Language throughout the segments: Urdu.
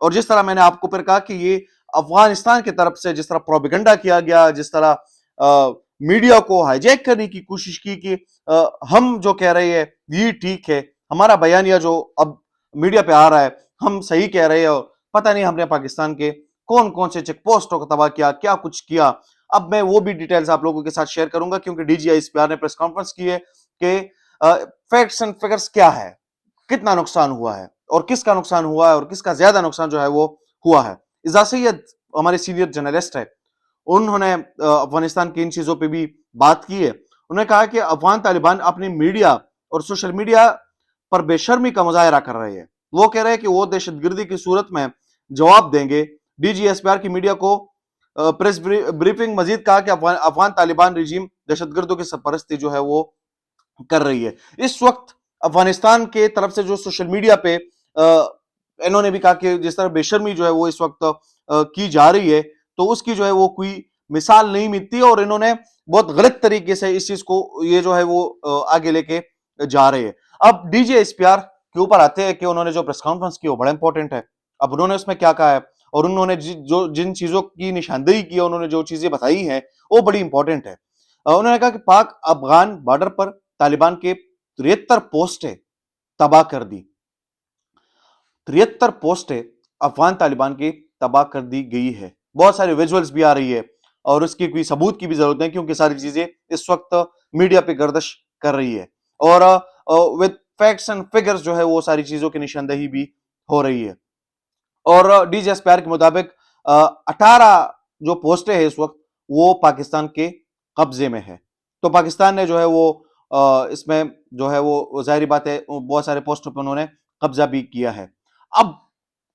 اور جس طرح میں نے آپ کو پھر کہا کہ یہ افغانستان کی طرف سے جس طرح پروپیگنڈا کیا گیا، جس طرح میڈیا کو ہائی جیک کرنے کی کوشش کی کہ ہم جو کہہ رہے ہیں یہ ٹھیک ہے، ہمارا بیانیہ جو اب میڈیا پہ آ رہا ہے ہم صحیح کہہ رہے ہیں، پتہ نہیں ہم نے پاکستان کے کون کون سے چیک پوسٹوں کو تباہ کیا، کیا کچھ کیا۔ اب میں وہ بھی ڈیٹیلز آپ لوگوں کے ساتھ شیئر کروں گا کیونکہ D G I S P R نے پریس کانفرنس کی ہے کہ فیکٹس اینڈ فگرز کیا ہے، کتنا نقصان ہوا ہے اور کس کا نقصان ہوا ہے اور کس کا زیادہ نقصان جو ہے وہ ہوا ہے۔ اعزاز سید ہمارے سینئر جرنلسٹ ہے، انہوں نے افغانستان کی ان چیزوں پہ بھی بات کی ہے۔ انہوں نے کہا کہ افغان طالبان اپنی میڈیا اور سوشل میڈیا پر بے شرمی کا مظاہرہ کر رہے ہیں، وہ کہہ رہے ہیں کہ وہ دہشت گردی کی صورت میں جواب دیں گے۔ D G S P R کی میڈیا کو پریس بریفنگ مزید کہا کہ افغان طالبان رجیم دہشت گردوں کی سرپرستی جو ہے وہ کر رہی ہے۔ اس وقت افغانستان کے طرف سے جو سوشل میڈیا پہ انہوں نے بھی کہا کہ جس طرح بے شرمی جو ہے وہ اس وقت کی جا رہی ہے تو اس کی جو ہے وہ کوئی مثال نہیں ملتی، اور انہوں نے بہت غلط طریقے سے اس چیز کو یہ جو ہے وہ آگے لے کے جا رہے ہیں۔ اب D G S P R کے اوپر آتے ہیں کہ انہوں نے جو پریس کانفرنس کی وہ بڑا امپورٹنٹ ہے۔ اب انہوں نے اس میں کیا کہا ہے اور انہوں نے جو جن چیزوں کی نشاندہی کی ہے، انہوں نے جو چیزیں بتائی ہیں وہ بڑی امپورٹنٹ ہے۔ انہوں نے کہا کہ پاک افغان بارڈر پر طالبان کے 73 پوسٹیں تباہ کر دی، 73 پوسٹیں افغان طالبان کی تباہ کر دی گئی ہے۔ بہت سارے ویژولز بھی آ رہی ہے اور اس کی کوئی ثبوت کی بھی ضرورت نہیں کیونکہ ساری چیزیں اس وقت میڈیا پہ گردش کر رہی ہے، اور with facts and figures جو ہے وہ ساری چیزوں کی نشاندہی بھی ہو رہی ہے۔ اور D G S P R کے مطابق 18 جو پوسٹیں ہیں اس وقت وہ پاکستان کے قبضے میں ہے، تو پاکستان نے جو ہے وہ اس میں جو ہے وہ ظاہری بات ہے بہت سارے پوسٹوں پہ انہوں نے قبضہ بھی کیا ہے۔ اب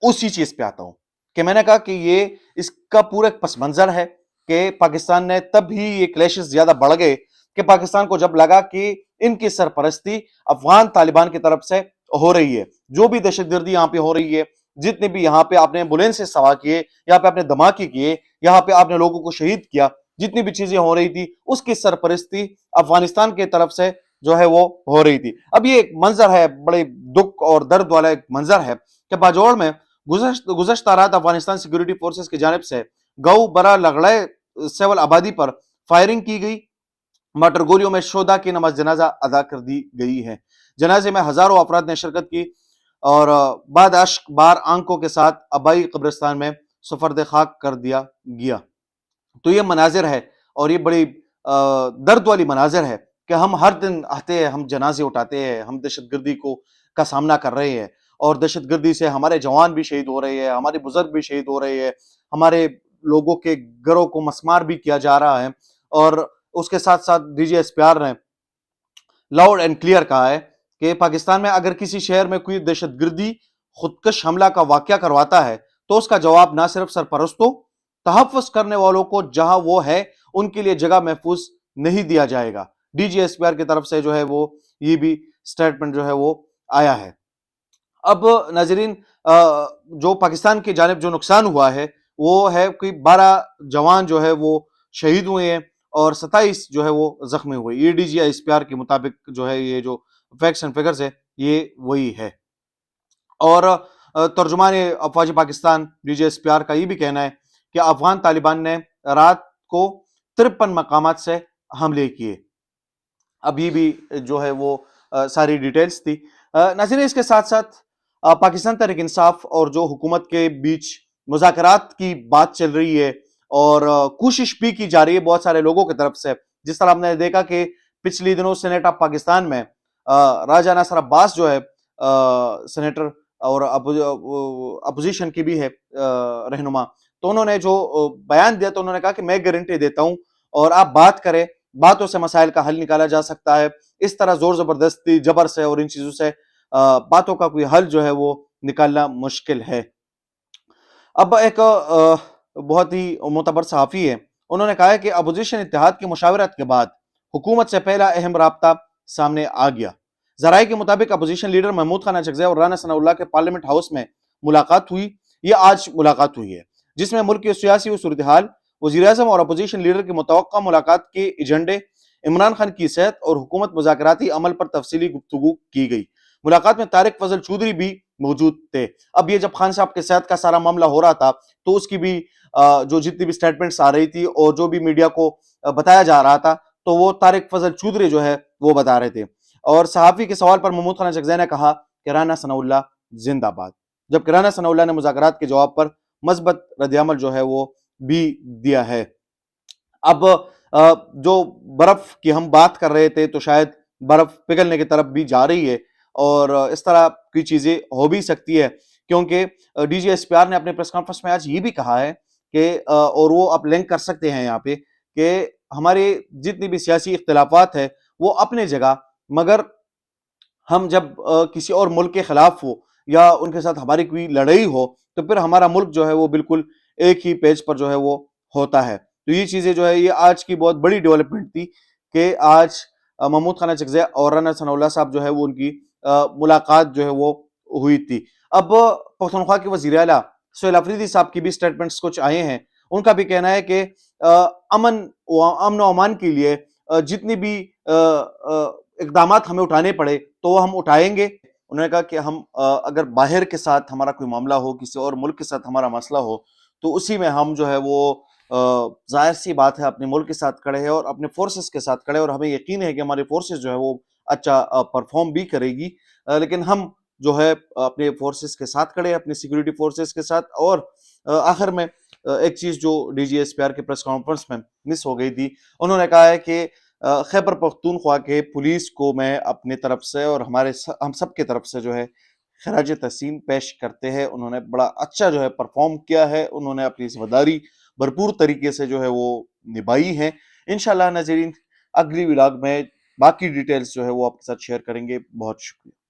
اسی چیز پہ آتا ہوں کہ میں نے کہا کہ یہ اس کا پورا ایک پس منظر ہے کہ پاکستان نے تب ہی یہ کلیشز زیادہ بڑھ گئے کہ پاکستان کو جب لگا کہ ان کی سرپرستی افغان طالبان کی طرف سے ہو رہی ہے، جو بھی دہشت گردی یہاں پہ ہو رہی ہے، جتنے بھی یہاں پہ آپ نے ایمبولینس سے سوا کیے، یہاں پہ آپ نے دھماکے کیے، یہاں پہ آپ نے لوگوں کو شہید کیا، جتنی بھی چیزیں ہو رہی تھی اس کی سرپرستی افغانستان کی طرف سے جو ہے وہ ہو رہی تھی۔ اب یہ ایک منظر ہے، بڑے دکھ اور درد والا ایک منظر ہے کہ باجوڑ میں گزشتہ رات افغانستان سیکیورٹی فورسز کی جانب سے گو برا لگڑے سول آبادی پر فائرنگ کی گئی، موٹر گولیوں میں شہداء کی نماز جنازہ ادا کر دی گئی ہے۔ جنازے میں ہزاروں افراد نے شرکت کی اور بعد اشک بار آنکھوں کے ساتھ آبائی قبرستان میں سپرد خاک کر دیا گیا۔ تو یہ مناظر ہے اور یہ بڑی درد والی مناظر ہے کہ ہم ہر دن آتے ہیں، ہم جنازے اٹھاتے ہیں، ہم دہشت گردی کا سامنا کر رہے ہیں اور دہشت گردی سے ہمارے جوان بھی شہید ہو رہے ہیں، ہمارے بزرگ بھی شہید ہو رہے ہیں، ہمارے لوگوں کے گھروں کو مسمار بھی کیا جا رہا ہے۔ اور اس کے ساتھ ساتھ D G S P R نے لاؤڈ اینڈ کلیئر کہا ہے کہ پاکستان میں اگر کسی شہر میں کوئی دہشت گردی خودکش حملہ کا واقعہ کرواتا ہے تو اس کا جواب نہ صرف سرپرستوں، تحفظ کرنے والوں کو جہاں وہ ہے ان کے لیے جگہ محفوظ نہیں دیا جائے گا۔ D G S P R کی طرف سے جو ہے وہ یہ بھی سٹیٹمنٹ جو ہے وہ آیا ہے۔ اب ناظرین جو پاکستان کی جانب جو نقصان ہوا ہے وہ ہے کہ 12 جوان جو ہے وہ شہید ہوئے ہیں اور 27 جو ہے وہ زخمی ہوئے۔ یہ D G S P R کے مطابق جو ہے یہ جو فیکٹس اینڈ فگرز ہے یہ وہی ہے۔ اور ترجمان افواج Pakistan D G S P R کا یہ بھی کہنا ہے کہ افغان طالبان نے رات کو 53 مقامات سے حملے کیے۔ اب یہ بھی جو ہے وہ ساری ڈیٹیلز تھی۔ ناظرین اس کے ساتھ ساتھ پاکستان تحریک انصاف اور جو حکومت کے بیچ مذاکرات کی بات چل رہی ہے اور کوشش بھی کی جا رہی ہے بہت سارے لوگوں کی طرف سے، جس طرح ہم نے دیکھا کہ پچھلی دنوں سینیٹ آف پاکستان میں راجہ ناصر عباس جو ہے سینیٹر اور اپوزیشن کی بھی ہے رہنما، تو انہوں نے جو بیان دیا تو انہوں نے کہا کہ میں گارنٹی دیتا ہوں اور آپ بات کریں، باتوں سے مسائل کا حل نکالا جا سکتا ہے، اس طرح زور زبردستی جبر سے اور ان چیزوں سے باتوں کا کوئی حل جو ہے وہ نکالنا مشکل ہے۔ اب ایک بہت ہی معتبر صحافی ہے، انہوں نے کہا ہے کہ اپوزیشن اتحاد کی مشاورت کے بعد حکومت سے پہلا اہم رابطہ سامنے آ گیا۔ ذرائع کے مطابق اپوزیشن لیڈر محمود خان اچکزئی اور رانا ثناء اللہ کے پارلیمنٹ ہاؤس میں ملاقات ہوئی۔ یہ آج ملاقات ہوئی ہے جس میں ملک کی سیاسی و صورتحال، وزیراعظم اور اپوزیشن لیڈر کی متوقع ملاقات کے ایجنڈے، عمران خان کی صحت اور حکومت مذاکراتی عمل پر تفصیلی گفتگو کی گئی۔ ملاقات میں طارق فضل چودھری بھی موجود تھے. اب یہ جب خان صاحب کے صحت کا سارا معاملہ ہو رہا تھا تو اس کی بھی جو جتنی بھی سٹیٹمنٹس آ رہی تھی اور جو بھی میڈیا کو بتایا جا رہا تھا تو وہ طارق فضل چودھری جو ہے وہ بتا رہے تھے. اور صحافی کے سوال پر محمود خان اچکزئی نے کہا کہ رانا ثناء اللہ زندہ باد، جبکہ رانا ثناء اللہ نے مذاکرات کے جواب پر مثبت رد عمل جو ہے وہ بھی دیا ہے. اب جو برف کی ہم بات کر رہے تھے تو شاید برف پگھلنے کی طرف بھی جا رہی ہے اور اس طرح کی چیزیں ہو بھی سکتی ہے، کیونکہ D G S P R نے اپنے پریس کانفرنس میں آج یہ بھی کہا ہے کہ اور وہ آپ لنک کر سکتے ہیں یہاں پہ کہ ہمارے جتنی بھی سیاسی اختلافات ہیں وہ اپنے جگہ، مگر ہم جب کسی اور ملک کے خلاف ہو یا ان کے ساتھ ہماری کوئی لڑائی ہو تو پھر ہمارا ملک جو ہے وہ بالکل ایک ہی پیج پر جو ہے وہ ہوتا ہے. تو یہ چیزیں جو ہے یہ آج کی بہت بڑی ڈیولپمنٹ تھی کہ آج محمود خان اچکزئی اور رانا ثناء اللہ صاحب جو ہے وہ ان کی ملاقات جو ہے وہ ہوئی تھی. اب پختونخوا کے وزیر اعلیٰ سہیل آفریدی صاحب کی بھی سٹیٹمنٹس کچھ آئے ہیں. ان کا بھی کہنا ہے کہ امن و امان کے لیے جتنی بھی اقدامات ہمیں اٹھانے پڑے تو وہ ہم اٹھائیں گے. انہوں نے کہا کہ ہم اگر باہر کے ساتھ ہمارا کوئی معاملہ ہو، کسی اور ملک کے ساتھ ہمارا مسئلہ ہو تو اسی میں ہم جو ہے وہ ظاہر سی بات ہے اپنے ملک کے ساتھ کھڑے ہیں اور اپنے فورسز کے ساتھ کھڑے، اور ہمیں یقین ہے کہ ہماری فورسز جو ہے وہ اچھا پرفارم بھی کرے گی. لیکن ہم جو ہے اپنے فورسز کے ساتھ کھڑے ہیں، اپنے سیکورٹی فورسز کے ساتھ. اور آخر میں ایک چیز جو D G S P R کے پریس کانفرنس میں مس ہو گئی تھی، انہوں نے کہا ہے کہ خیبر پختونخوا کے پولیس کو میں اپنے طرف سے اور ہم سب کے طرف سے جو ہے خراج تحسین پیش کرتے ہیں. انہوں نے بڑا اچھا جو ہے پرفارم کیا ہے، انہوں نے اپنی ذمہ داری بھرپور طریقے سے جو ہے وہ نبھائی ہیں. انشاءاللہ ناظرین اگلی ولاگ میں باقی ڈیٹیلز جو ہے وہ آپ کے ساتھ شیئر کریں گے. بہت شکریہ.